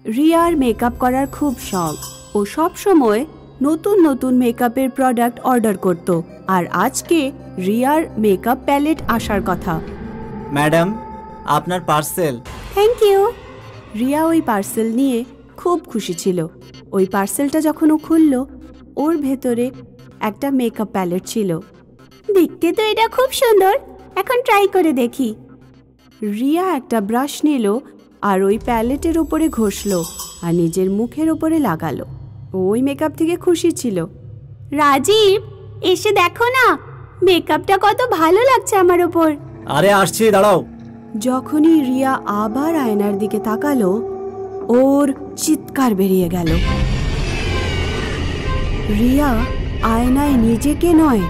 রিয়ার makeup করার খুব শখ। ও সব সময় নতুন নতুন মেকআপের প্রোডাক্ট অর্ডার করত। আর আজকে রিয়ার মেকআপ প্যালেট আসার কথা। ম্যাডাম, আপনার পার্সেল। Thank you. রিয়া ওই পার্সেল নিয়ে খুব খুশি ছিল। ওই পার্সেলটা যখন ও খুলল, ওর ভেতরে একটা মেকআপ প্যালেট ছিল। দেখতে তো এটা খুব সুন্দর, এখন ট্রাই করে দেখি। রিয়া একটা ব্রাশ নিল আর ওই প্যালেটের উপরে ঘষলো আর নিজের মুখের উপরে লাগালো। ওই মেকআপ থেকে খুশি ছিল। রাজীব, এসে দেখো না, মেকআপটা কত ভালো লাগছে আমার ওপর। আরে আসছি, দাঁড়াও। যখনই রিয়া আবার আয়নার দিকে তাকালো, ওর চিৎকার বেরিয়ে গেল। রিয়া আয়নায় নিজেকে নয়,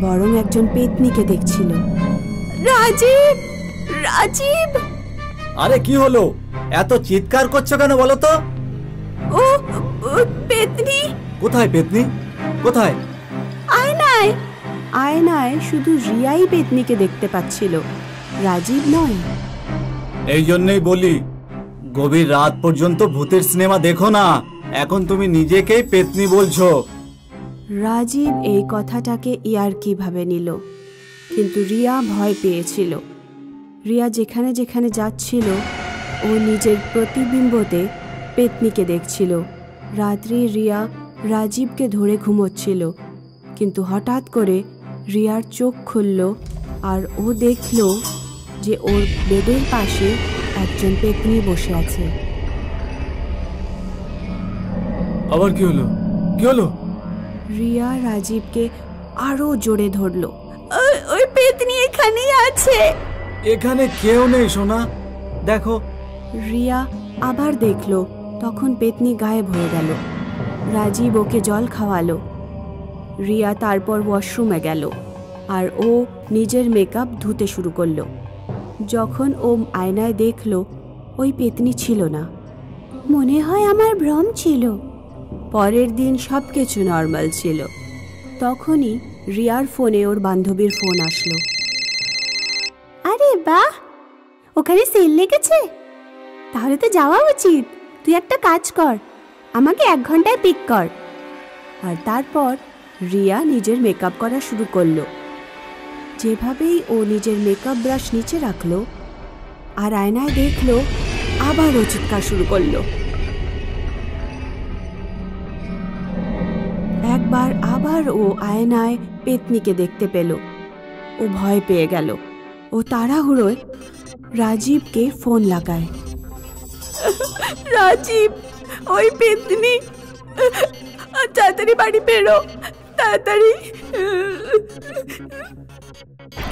বরং একজন পেতনিকে দেখছিল। রাজীব, রাজীব! আরে কি হলো, এত চিৎকার করছো কেন বলো তো? ও পেতনি। কোথায় পেতনি? কোথায়? আয়নায়। আয়নায় শুধু রিয়াই পেতনিকে দেখতে পাচ্ছিল, রাজীব নয়। এই জন্যই বলি, গভীর রাত পর্যন্ত ভূতের সিনেমা দেখো না। এখন তুমি নিজেকেই পেতনি বলছো। রাজীব এই কথাটাকে ইয়ার্কি ভাবে নিল, কিন্তু রিয়া ভয় পেয়েছিল। রিয়া যেখানে যেখানে যাচ্ছিল, ও নিজের প্রতিবিম্বতে পেতনিকে দেখছিল। রাত্রে রিয়া রাজীবকে ধরে ঘুমোচ্ছিল, কিন্তু হঠাৎ করে রিয়ার চোখ খুলল আর ও দেখল যে ওর বেডের পাশে একজন পেতনি বসে আছে। আবার কি হলো? কি হলো? রিয়া রাজীবকে আরো জোরে ধরল। ওই পেতনি এখানেই আছে। এখানে কেউ নেই সোনা, দেখো। রিয়া আবার দেখলো, তখন পেতনি গায়েব হয়ে গেল। রাজীব ওকে জল খাওয়ালো। রিয়া তারপর ওয়াশরুমে গেল আর ও নিজের মেকআপ ধুতে শুরু করলো। যখন ও আয়নায় দেখলো, ওই পেতনি ছিল না। মনে হয় আমার ভ্রম ছিল। পরের দিন সব কিছু নর্মাল ছিল। তখনই রিয়ার ফোনে ওর বান্ধবীর ফোন আসলো। আরে বাহ, ওখানে সেল লেগেছে, তাহলে তো যাওয়া উচিত। তুই একটা কাজ কর, আমাকে 1 ঘন্টায় পিক কর। আর তারপর রিয়া নিজের মেকআপ করা শুরু করলো। যেভাবেই ও নিজের মেকআপ ব্রাশ নিচে রাখলো আর আয়নায় দেখলো, আবার ও চিৎকার শুরু করলো। একবার আবার ও আয়নায় পেতনিকে দেখতে পেল। ও ভয় পেয়ে গেল। ও তাড়াহুড়োয় রাজীবকে ফোন লাগায়। রাজীব, ওই পেতনি, তাড়াতাড়ি বাড়ি ফেরো, তাড়াতাড়ি।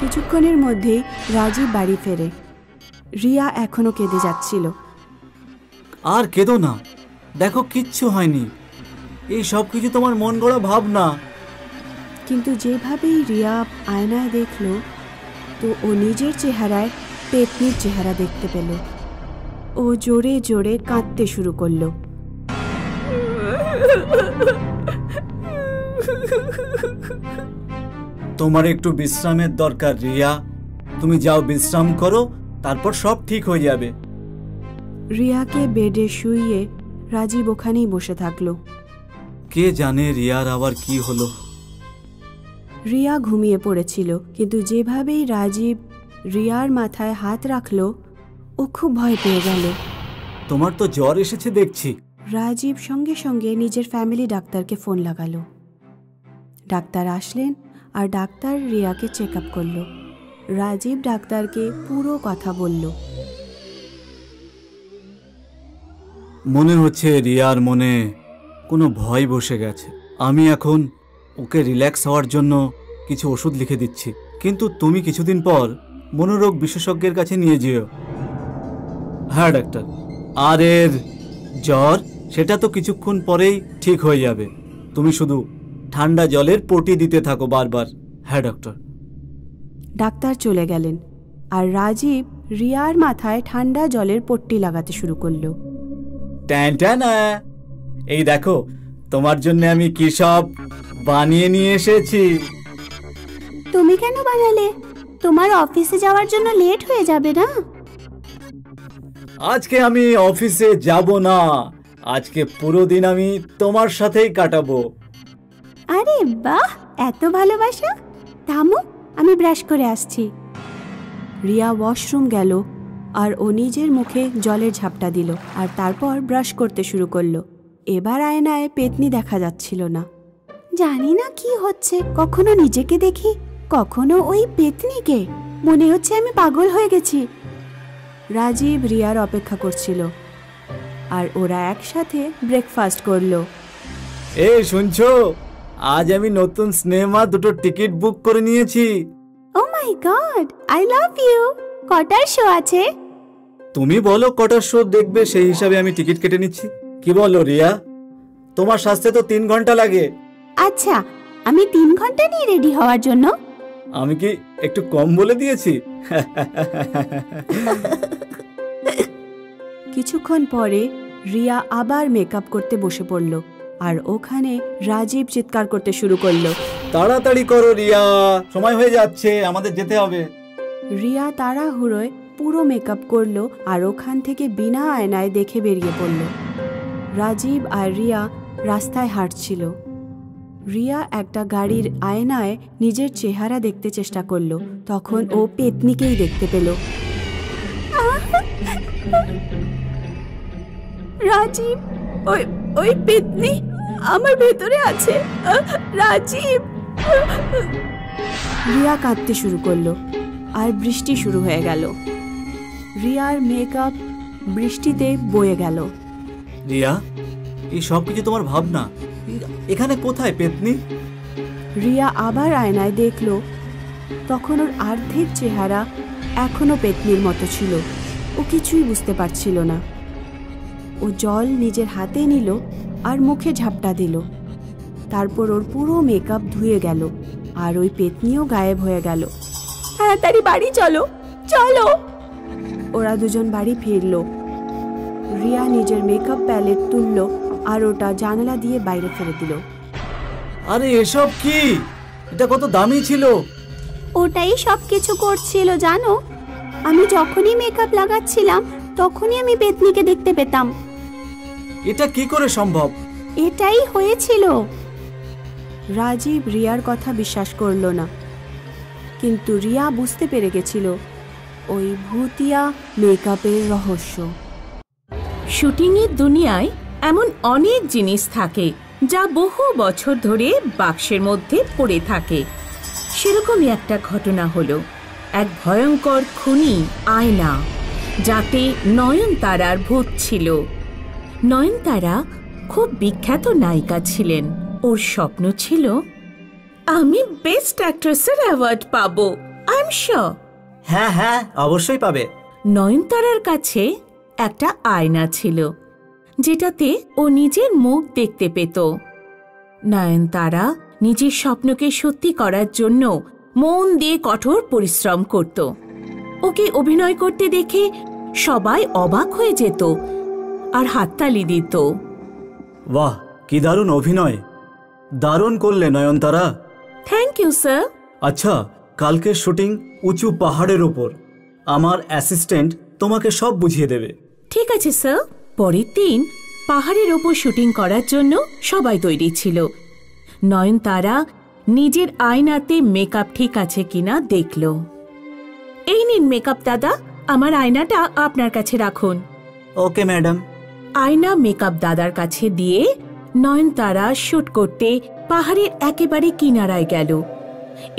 কিছুক্ষণের মধ্যেই রাজীব বাড়ি ফেরে। রিয়া এখনো কেঁদে যাচ্ছিল। আর কেঁদো না, দেখো কিচ্ছু হয়নি। এই সব কিছু তোমার মন গড়া ভাবনা। কিন্তু যেভাবেই রিয়া আয়নায় দেখলো, তো ও নিজের চেহারায় পেতনির চেহারা দেখতে পেল। ও জোরে জোরে কাঁদতে শুরু করলো। তোমার একটু বিশ্রামের দরকার রিয়া, তুমি যাও বিশ্রাম করো, তারপর সব ঠিক হয়ে যাবে। রিয়াকে বেডে শুইয়ে রাজীব ওখানেই বসে থাকলো। কে জানে রিয়ার আবার কি হলো। রিয়া ঘুমিয়ে পড়েছিল, কিন্তু যেভাবেই রাজীব রিয়ার মাথায় হাত রাখলো, ও খুব ভয় পেয়ে গেল। তোমার তো জ্বর এসেছে দেখছি। রাজীব সঙ্গে সঙ্গে নিজের ফ্যামিলি ডাক্তারকে ফোন লাগালো। ডাক্তার আসলেন আর ডাক্তার রিয়াকে চেক আপ করলো। রাজীব ডাক্তারকে পুরো কথা বলল। মনে হচ্ছে রিয়ার মনে কোনো ভয় বসে গেছে। আমি এখন ওকে রিল্যাক্স হওয়ার জন্য কিছু ওষুধ লিখে দিচ্ছি, কিন্তু তুমি কিছুদিন পর মনোরোগ বিশেষজ্ঞের কাছে নিয়ে যেও। হ্যাঁ ডাক্তার। আর এর জ্বর, সেটা তো কিছুক্ষণ পরেই ঠিক হয়ে যাবে। তুমি শুধু ঠান্ডা জলের পটি দিতে থাকো বারবার। হ্যাঁ ডক্টর। ডাক্তার চলে গেলেন আর রাজীব রিয়ার মাথায় ঠান্ডা জলের পট্টি লাগাতে শুরু করলো। ট্যানট্যানা, এই দেখো তোমার জন্য আমি কি সব বানিয়ে নিয়ে এসেছি। তুমি কেন বানালে? তোমার অফিসে যাওয়ার জন্য লেট হয়ে যাবে না? আজকে আমি অফিসে যাব না, আজকে পুরো দিন আমি তোমার সাথেই কাটাবো। আরে বাহ, এত ভালোবাসা। থামো, আমি ব্রাশ করে আসছি। রিয়া ওয়াশরুম গেল আর ও নিজের মুখে জলের ঝাপটা দিল আর তারপর ব্রাশ করতে শুরু করলো। এবার আয়নায় পেতনি দেখা যাচ্ছিল না। জানি না কি হচ্ছে, কখনো নিজেকে দেখি, কখনো ওই পেতনিকে। মনে হচ্ছে আমি পাগল হয়ে গেছি। রাজীব রিয়ার অপেক্ষা করছিল আর ওরা একসাথে ব্রেকফাস্ট করলো। এই শুনছো, আজ আমি নতুন সিনেমা দুটো টিকিট বুক করে নিয়েছি। ও মাই গড, আই লাভ ইউ। কটার শো আছে? তুমি বলো কটার শো দেখবে, সেই হিসাবে আমি টিকিট কেটে নিচ্ছি। কি বলো রিয়া, তোমার সাজতে তো 3 ঘন্টা লাগে। আচ্ছা, আমি 3 ঘন্টা নিয়ে রেডি হওয়ার জন্য? আমি কি একটু কম বলে দিয়েছি? কিছুক্ষণ পরে রিয়া আবার মেকআপ করতে বসে পড়ল আর ওখানে রাজীব চিৎকার করতে শুরু করলো, তাড়াতাড়ি করো রিয়া, সময় হয়ে যাচ্ছে, আমাদের যেতে হবে। রিয়া তাড়াহুড়োয় পুরো মেকআপ করলো আর ওখান থেকে বিনা আয়নায় দেখে বেরিয়ে পড়ল। রাজীব আর রিয়া রাস্তায় হাঁটছিল। রিয়া একটা গাড়ির আয়নায় নিজের চেহারা দেখতে চেষ্টা করলো, তখন ও পেতনিকেই দেখতে পেল। রাজীব, ওই ওই পেতনি আমার ভেতরে আছে। রাজীব। রিয়া কাঁদতে শুরু করলো আর বৃষ্টি শুরু হয়ে গেল। রিয়ার মেকআপ বৃষ্টিতে বয়ে গেল। রিয়া, এই সব কিছু তোমার ভাবনা? এখানে কোথায় পেতনি? রিয়া আবার আয়নায় দেখলো, তখন ওর অর্ধেক চেহারা এখনো পেতনির মতো ছিল। ও কিছুই বুঝতে পারছিল না। ও জল নিজের হাতে নিল আর মুখে ঝাপটা দিল। তারপর ওর পুরো মেকআপ ধুয়ে গেল আর ওই পেতনিও গায়েব হয়ে গেল। তাড়াতাড়ি বাড়ি চলো, চলো। ওরা দুজন বাড়ি ফিরল। রিয়া নিজের মেকআপ প্যালেট তুলল আর ওটা জানালা দিয়ে বাইরে ফেলে দিল। আরে এসব কি? এটা কত দামি ছিল। ওটাই সব কিছু করছিল জানো। আমি যখনই মেকআপ লাগাচ্ছিলাম তখনই আমি পেতনিকে দেখতে পেতাম। এটা কি করে সম্ভব? এটাই হয়েছিল। রাজীব রিয়ার কথা বিশ্বাস করল না, কিন্তু রিয়া বুঝতে পেরে গেছিল ওই ভূতিয়া মেকআপের রহস্য। শুটিংয়ের দুনিয়ায় এমন অনেক জিনিস থাকে যা বহু বছর ধরে বাক্সের মধ্যে পড়ে থাকে। সেরকমই একটা ঘটনা হলো এক ভয়ঙ্কর খুনি আয়না, যাতে নয়নতারার ভূত ছিল। নয়নতারা খুব বিখ্যাত নায়িকা ছিলেন। ওর স্বপ্ন ছিল আমি বেস্ট অ্যাক্ট্রেসের অ্যাওয়ার্ড পাবো। I am sure. হ্যাঁ হ্যাঁ, অবশ্যই পাবে। নয়নতারার কাছে একটা আয়না ছিল, যেটাতে ও নিজের মুখ দেখতে পেত। নয়নতারা নিজের স্বপ্নকে সত্যি করার জন্য মন দিয়ে কঠোর পরিশ্রম করত। ওকে অভিনয় করতে দেখে সবাই অবাক হয়ে যেত আর হাততালি দিত। বাহ, কি দারুণ অভিনয়! দারুণ করলে নয়নতারা। Thank you sir. আচ্ছা, কালকে শুটিং উঁচু পাহাড়ের ওপর। আমার অ্যাসিস্ট্যান্ট তোমাকে সব বুঝিয়ে দেবে। ঠিক আছে স্যার। পরের দিন পাহাড়ের ওপর শুটিং করার জন্য সবাই তৈরি ছিল। নয়নতারা নিজের আয়নাতে মেকআপ ঠিক আছে কিনা দেখল। এই নিন মেকআপ দাদা, আমার আয়নাটা আপনার কাছে রাখুন। Okay madam. আয়না মেকআপ দাদার কাছে দিয়ে নয়নতারা শুট করতে পাহাড়ের একেবারে কিনারায় গেল।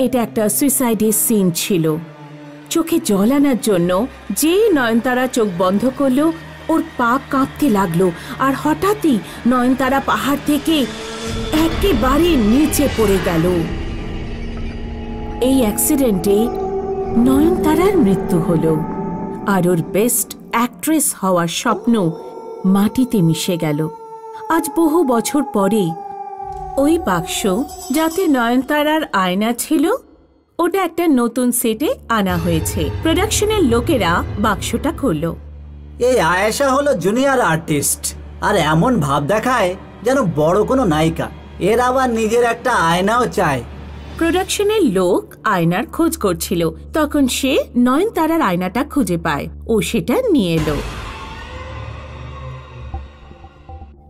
এটা একটা সুইসাইডের সিন ছিল। চোখে জল আনার জন্য যেই নয়নতারা চোখ বন্ধ করলো, ওর পা কাঁপতে লাগলো আর হঠাৎই নয়নতারা পাহাড় থেকে একেবারে নিচে পড়ে গেল। এই অ্যাক্সিডেন্টে নয়নতারার মৃত্যু হলো আর ওর বেস্ট অ্যাক্ট্রেস হওয়ার স্বপ্ন মাটিতে মিশে গেল। আজ বহু বছর পরে ওই বাক্স, যাতে নয়নতারার আয়না ছিল, ওটা একটা নতুন সেটে আনা হয়েছে। প্রোডাকশনের লোকেরা বাক্সটা খুলল। এই আয়েশা হলো জুনিয়র আর্টিস্ট আর এমন ভাব দেখায় যেন বড় কোনো নায়িকা। এর আবার নিজের একটা আয়নাও চায়। প্রোডাকশনের লোক আয়নার খোঁজ করছিল, তখন সে নয়নতারার আয়নাটা খুঁজে পায় ও সেটা নিয়ে এলো।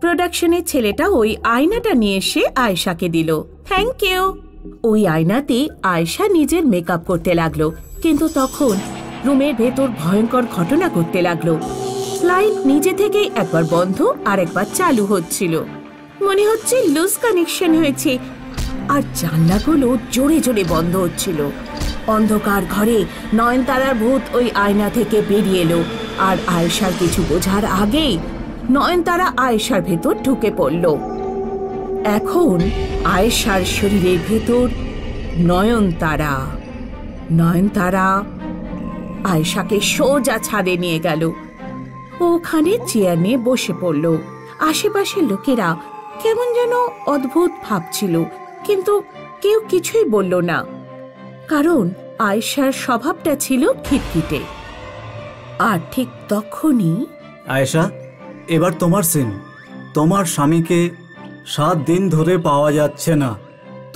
প্রোডাকশনের ছেলেটা ওই আয়নাটা নিয়ে এসে আয়েশাকে দিল। Thank you. ওই আয়নাতে আয়েশা নিজের মেকআপ করতে লাগলো, কিন্তু তখন রুমের ভেতর ভয়ঙ্কর ঘটনা ঘটতে লাগলো। লাইট নিজে থেকেই একবার বন্ধ আর একবার চালু হচ্ছিল। মনে হচ্ছে লুজ কানেকশন হয়েছে, আর জানলাগুলো জোরে জোরে বন্ধ হচ্ছিল। অন্ধকার ঘরে নয়নতারার ভূত ওই আয়না থেকে বেরিয়ে এলো, আর আয়েশার কিছু বোঝার আগেই নয়নতারা আয়েশার ভেতর ঢুকে পড়ল। এখন আয়েশার শরীরের ভেতর নয়নতারা। নয়নতারা আয়েশাকে সোজা ছাদে নিয়ে গেল। ওখানে চেয়ার নিয়ে বসে পড়ল। আশেপাশের লোকেরা কেমন যেন অদ্ভুত ভাবছিল, কিন্তু কেউ কিছুই বলল না, কারণ আয়েশার স্বভাবটা ছিল খিটখিটে। আর ঠিক তখনই আয়েশা, এবার তোমার সিন। তোমার স্বামীকে 7 দিন ধরে পাওয়া যাচ্ছে না,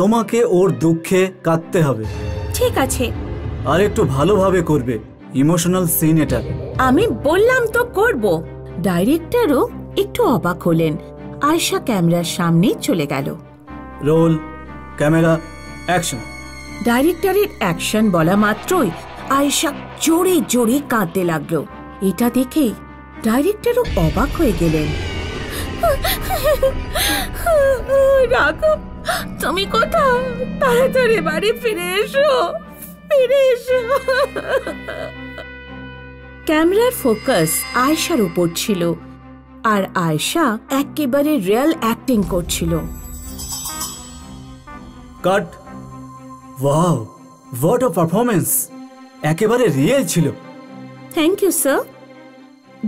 তোমাকে ওর দুঃখে কাঁদতে হবে। ঠিক আছে, আর একটু ভালোভাবে করবে, ইমোশনাল সিন এটা। আমি বললাম তো করব। ডাইরেক্টরও একটু অবাক হলেন। আয়েশা ক্যামেরার সামনে চলে গেল। Roll, camera, action. ডাইরেক্টরের অ্যাকশন বলা মাত্রই আয়েশা জোরে জোরে কাঁদতে লাগলো। এটা দেখে ডাইরেক্টরও অবাক হয়ে গেলেন। রাঘব, তুমি কোথায়? তাড়াতাড়ি বাড়ি ফিরে এসো, ফিরে এসো। ক্যামেরার ফোকাস আয়েশার উপর ছিল, আর আয়েশা একেবারে রিয়েল অ্যাক্টিং করছিল। Cut. Wow, what a performance! একেবারে রিয়েল ছিল। Thank you sir.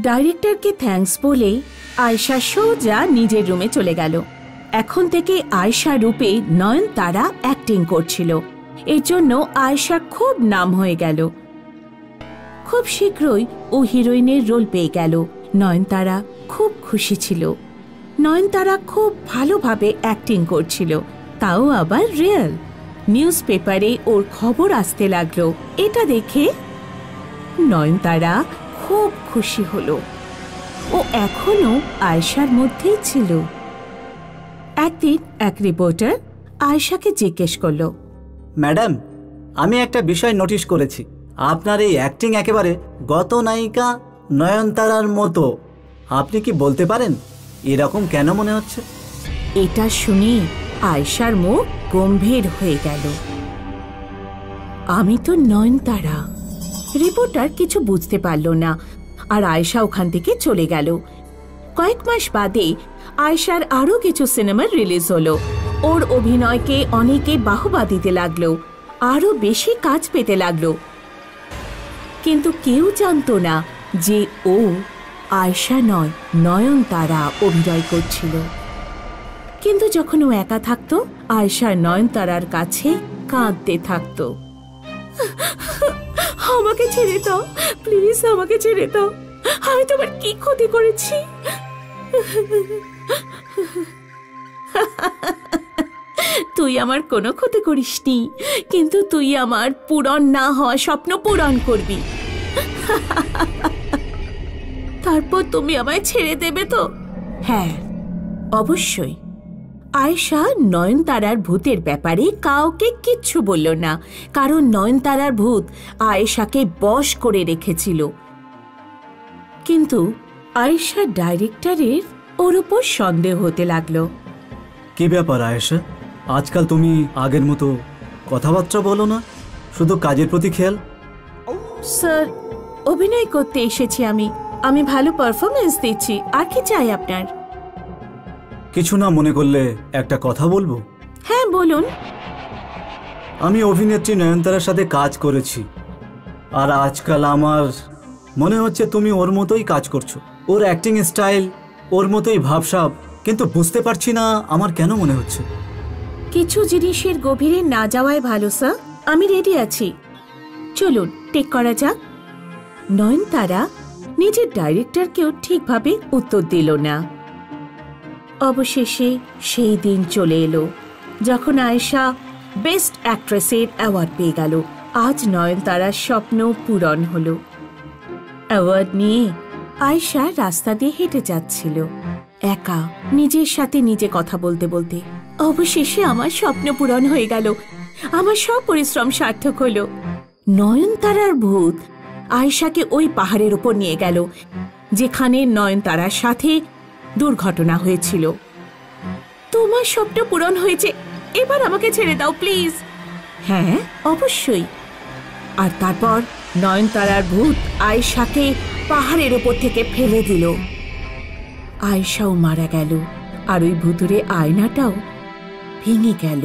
ডাইরেক্টরকে থ্যাঙ্কস বলে আয়েশা সোজা নিজের রুমে চলে গেল। এখন থেকে আয়েশা রূপে নয়নতারা অ্যাক্টিং করছিল। এর জন্য আয়েশার খুব নাম হয়ে গেল। খুব শীঘ্রই ও হিরোইনের রোল পেয়ে গেল। নয়নতারা খুব খুশি ছিল। নয়নতারা খুব ভালোভাবে অ্যাক্টিং করছিল, তাও আবার রিয়েল। নিউজ পেপারে ওর খবর আসতে লাগলো। এটা দেখে নয়নতারা খুব খুশি হলো। ও এখনো আয়েশার মধ্যেই ছিল। একদিন এক রিপোর্টার আয়েশাকে জিজ্ঞেস করলো, ম্যাডাম, আমি একটা বিষয় নোটিশ করেছি। আপনার এই অ্যাক্টিং একেবারে গত নায়িকা নয়নতারার মতো। আপনি কি বলতে পারেন এরকম কেন মনে হচ্ছে? এটা শুনে আয়েশার মুখ গম্ভীর হয়ে গেল। আমি তো নয়নতারা। রিপোর্টার কিছু বুঝতে পারল না, আর আয়েশা ওখান থেকে চলে গেল। কয়েক মাস বাদে আয়েশার আরো কিছু সিনেমা রিলিজ হলো। ওর অভিনয়কে অনেকে বাহবা দিতে লাগলো, আরো বেশি কাজ পেতে লাগলো। কিন্তু কেউ জানতো না যে ও আয়েশা নয়, নয়নতারা অভিনয় করছিল। কিন্তু যখন ও একা থাকতো, আয়েশা নয়নতারার কাছে কাঁদতে থাকতো। আমাকে ছেড়ে দাও, প্লিজ আমাকে ছেড়ে দাও। আমি তোমার কি ক্ষতি করেছি? তুই আমার কোনো ক্ষতি করিসনি, কিন্তু তুই আমার পূরণ না হওয়া স্বপ্ন পূরণ করবি। তারপর তুমি আমায় ছেড়ে দেবে তো? হ্যাঁ, অবশ্যই। আয়েশা নয়নতারার ভূতের ব্যাপারে কাউকে কিচ্ছু বলল না, কারণ নয়নতারার ভূত আয়েশাকে বশ করে রেখেছিল। কিন্তু আয়েশা ডাইরেক্টরের ওর উপর সন্দেহ হতে লাগলো। কি ব্যাপার আয়েশা, আজকাল তুমি আগের মতো কথাবার্তা বলো না, শুধু কাজের প্রতি খেয়াল। স্যার, অভিনয় করতে এসেছি আমি ভালো পারফরমেন্স দিচ্ছি, আর কি চাই আপনার? কিছু না মনে করলে একটা কথা বলবো? হ্যাঁ, বলুন। আমি অভিনেত্রী নয়নতারার সাথে কাজ করেছি, আর আজকাল আমার মনে হচ্ছে তুমি ওর মতোই কাজ করছো। ওর অ্যাক্টিং স্টাইল, ওর মতোই ভাবসাব, কিন্তু বুঝতে পারছি না আমার কেন মনে হচ্ছে। কিছু জিনিসের গভীরে না যাওয়াই ভালো স্যার। আমি রেডি আছি, চলুন টেক করা যাক। নয়নতারা নিজের ডাইরেক্টরকেও ঠিকভাবে উত্তর দিল না। অবশেষে সেই দিন চলে এলো যখন আয়েশা বেস্ট অ্যাক্ট্রেসের অ্যাওয়ার্ড পেয়ে গেল। আজ নয়নতারার স্বপ্ন পূরণ হলো। অ্যাওয়ার্ড নিয়ে আয়েশা রাস্তা দিয়ে হেঁটে যাচ্ছিল। একা নিজের সাথে নিজে কথা বলতে বলতে। অবশেষে আমার স্বপ্ন পূরণ হয়ে গেল, আমার সব পরিশ্রম সার্থক হলো। নয়নতারার ভূত আয়েশাকে ওই পাহাড়ের উপর নিয়ে গেল যেখানে নয়নতারার সাথে দুর্ঘটনা হয়েছিল। তোমার স্বপ্ন পূরণ হয়েছে, এবার আমাকে ছেড়ে দাও প্লিজ। হ্যাঁ অবশ্যই। আর তারপর নয়নতারার ভূত আয়েশাকে পাহাড়ের উপর থেকে ফেলে দিল। আয়েশাও মারা গেল আর ওই ভুতুরে আয়নাটাও ভেঙে গেল।